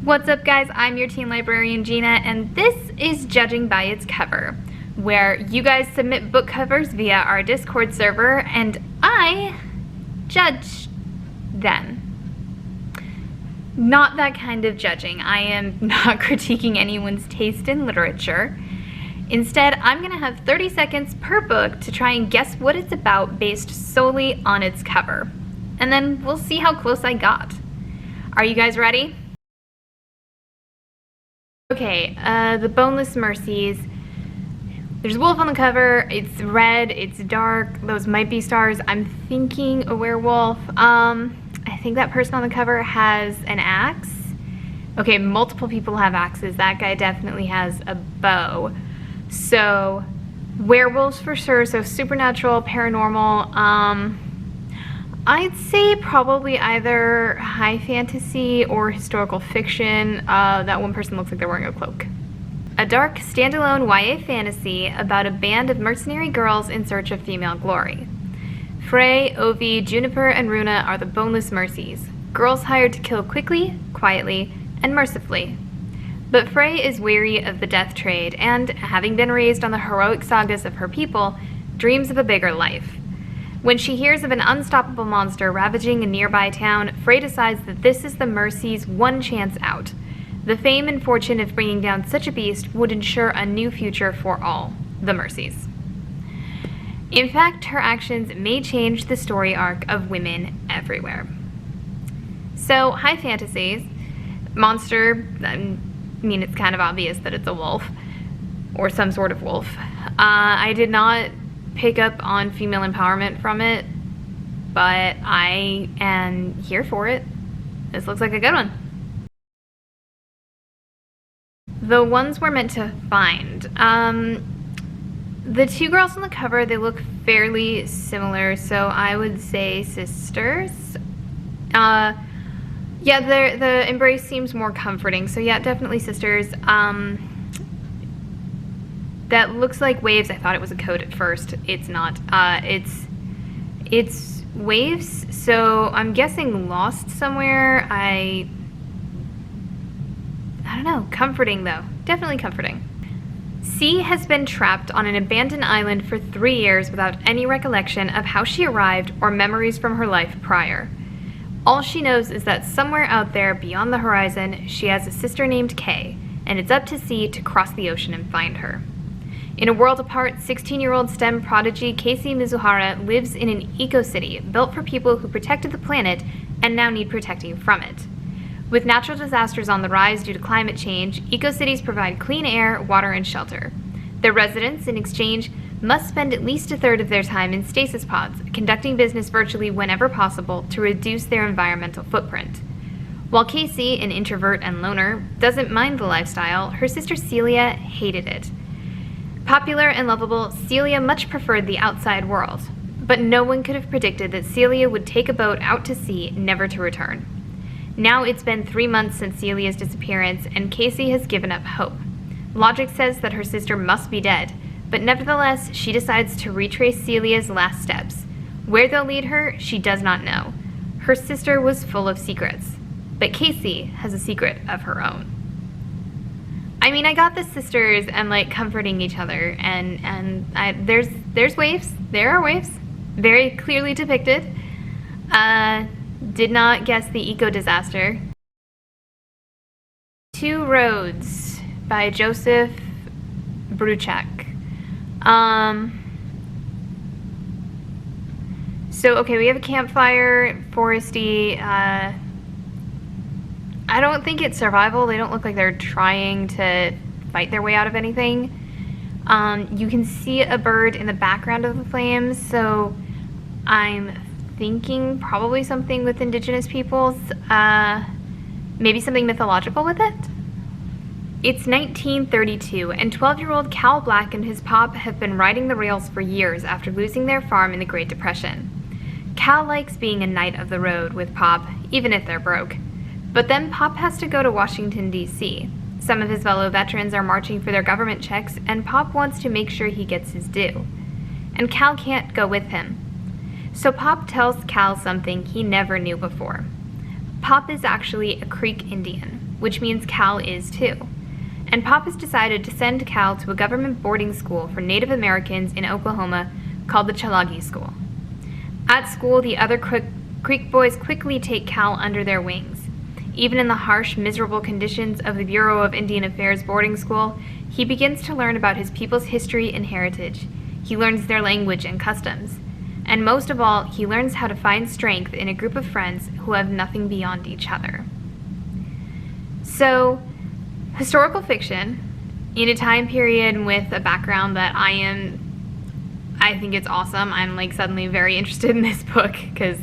What's up, guys? I'm your teen librarian, Gina, and this is Judging by Its Cover, where you guys submit book covers via our Discord server, and I judge them. Not that kind of judging. I am not critiquing anyone's taste in literature. Instead, I'm going to have 30 seconds per book to try and guess what it's about based solely on its cover. And then we'll see how close I got. Are you guys ready? Okay, the Boneless Mercies. There's a wolf on the cover. It's red, it's dark, those might be stars. I'm thinking a werewolf. I think that person on the cover has an axe. Okay, multiple people have axes. That guy definitely has a bow. So, werewolves for sure, so supernatural, paranormal. I'd say probably either high fantasy or historical fiction. That one person looks like they're wearing a cloak. A dark, standalone YA fantasy about a band of mercenary girls in search of female glory. Frey, Ovi, Juniper, and Runa are the boneless mercies, girls hired to kill quickly, quietly, and mercifully. But Frey is weary of the death trade and, having been raised on the heroic sagas of her people, dreams of a bigger life. When she hears of an unstoppable monster ravaging a nearby town, Frey decides that this is the Mercy's one chance out. The fame and fortune of bringing down such a beast would ensure a new future for all, the Mercies. In fact, her actions may change the story arc of women everywhere. So, high fantasies, monster, I mean, it's kind of obvious that it's a wolf, or some sort of wolf. I did not pick up on female empowerment from it, but I am here for it. This looks like a good one. The ones we're meant to find. The two girls on the cover, they look fairly similar, so I would say sisters. Yeah, the embrace seems more comforting, so yeah, definitely sisters. That looks like waves. I thought it was a coat at first. It's not. It's waves, so I'm guessing lost somewhere. I don't know. Comforting, though. Definitely comforting. C has been trapped on an abandoned island for 3 years without any recollection of how she arrived or memories from her life prior. All she knows is that somewhere out there beyond the horizon, she has a sister named Kay, and it's up to C to cross the ocean and find her. In a world apart, 16-year-old STEM prodigy Casey Mizuhara lives in an eco-city built for people who protected the planet and now need protecting from it. With natural disasters on the rise due to climate change, eco-cities provide clean air, water, and shelter. Their residents, in exchange, must spend at least a third of their time in stasis pods, conducting business virtually whenever possible to reduce their environmental footprint. While Casey, an introvert and loner, doesn't mind the lifestyle, her sister Celia hated it. Popular and lovable, Celia much preferred the outside world, but no one could have predicted that Celia would take a boat out to sea, never to return. Now it's been 3 months since Celia's disappearance, and Casey has given up hope. Logic says that her sister must be dead, but nevertheless, she decides to retrace Celia's last steps. Where they'll lead her, she does not know. Her sister was full of secrets, but Casey has a secret of her own. I mean, I got the sisters and like comforting each other, and there's waves. There are waves, very clearly depicted. Did not guess the eco disaster. Two Roads by Joseph Bruchak. So okay, we have a campfire, foresty. I don't think it's survival. They don't look like they're trying to fight their way out of anything. You can see a bird in the background of the flames, so I'm thinking probably something with indigenous peoples. Maybe something mythological with it? It's 1932, and 12-year-old Cal Black and his pop have been riding the rails for years after losing their farm in the Great Depression. Cal likes being a knight of the road with Pop, even if they're broke. But then Pop has to go to Washington, D.C. Some of his fellow veterans are marching for their government checks, and Pop wants to make sure he gets his due. And Cal can't go with him. So Pop tells Cal something he never knew before. Pop is actually a Creek Indian. which means Cal is too. And Pop has decided to send Cal to a government boarding school for Native Americans in Oklahoma called the Chalagi School. At school, the other Creek boys quickly take Cal under their wings. Even in the harsh, miserable conditions of the Bureau of Indian Affairs boarding school, he begins to learn about his people's history and heritage. He learns their language and customs. And most of all, he learns how to find strength in a group of friends who have nothing beyond each other. So, historical fiction in a time period with a background that I think it's awesome. I'm like suddenly very interested in this book because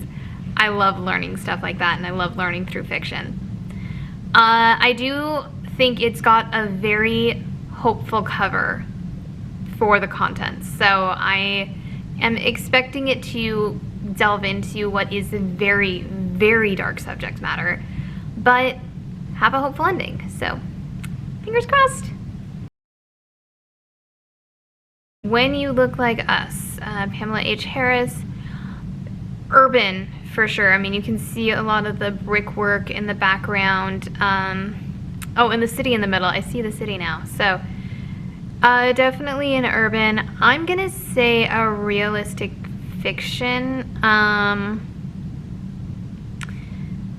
I love learning stuff like that, and I love learning through fiction. I do think it's got a very hopeful cover for the contents, so I am expecting it to delve into what is a very, very dark subject matter, but have a hopeful ending, so fingers crossed. When You Look Like Us, Pamela H. Harris. Urban, for sure. I mean, you can see a lot of the brickwork in the background. Oh, and the city in the middle. I see the city now. So, definitely an urban. I'm gonna say a realistic fiction.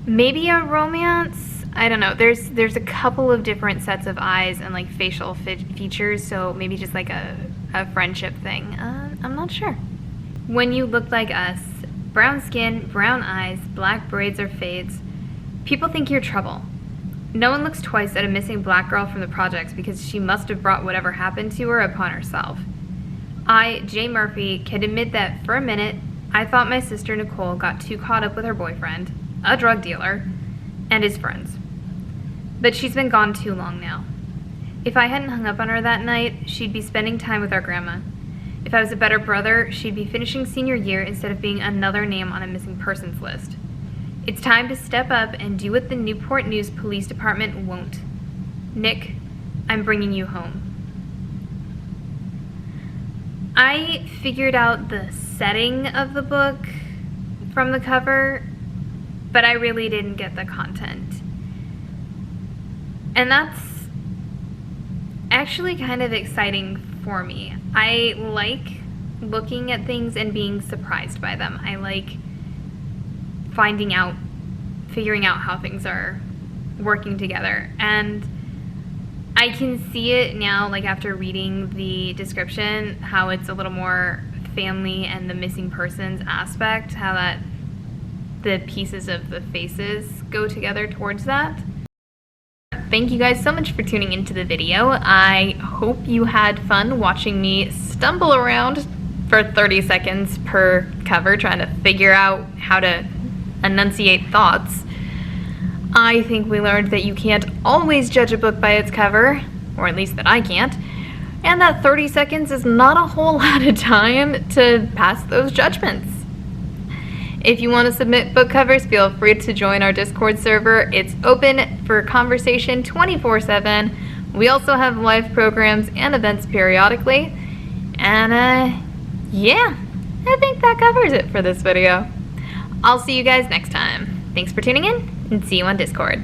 Maybe a romance. I don't know. There's a couple of different sets of eyes and like facial features, so maybe just like a friendship thing. I'm not sure. When You Look Like Us. Brown skin, brown eyes, black braids or fades. People think you're trouble. No one looks twice at a missing black girl from the projects because she must have brought whatever happened to her upon herself. I, Jay Murphy, can admit that for a minute, I thought my sister Nicole got too caught up with her boyfriend, a drug dealer, and his friends. But she's been gone too long now. If I hadn't hung up on her that night, she'd be spending time with our grandma. If I was a better brother, she'd be finishing senior year instead of being another name on a missing persons list. It's time to step up and do what the Newport News Police Department won't. Nick, I'm bringing you home. I figured out the setting of the book from the cover, but I really didn't get the content. And that's actually kind of exciting for me. I like looking at things and being surprised by them. I like figuring out how things are working together. And I can see it now, like after reading the description, how it's a little more family and the missing persons aspect, how that the pieces of the faces go together towards that. Thank you guys so much for tuning into the video. I hope you had fun watching me stumble around for 30 seconds per cover trying to figure out how to enunciate thoughts. I think we learned that you can't always judge a book by its cover, or at least that I can't, and that 30 seconds is not a whole lot of time to pass those judgments. If you want to submit book covers, feel free to join our Discord server. It's open for conversation 24/7. We also have live programs and events periodically. And yeah, I think that covers it for this video. I'll see you guys next time. Thanks for tuning in, and see you on Discord.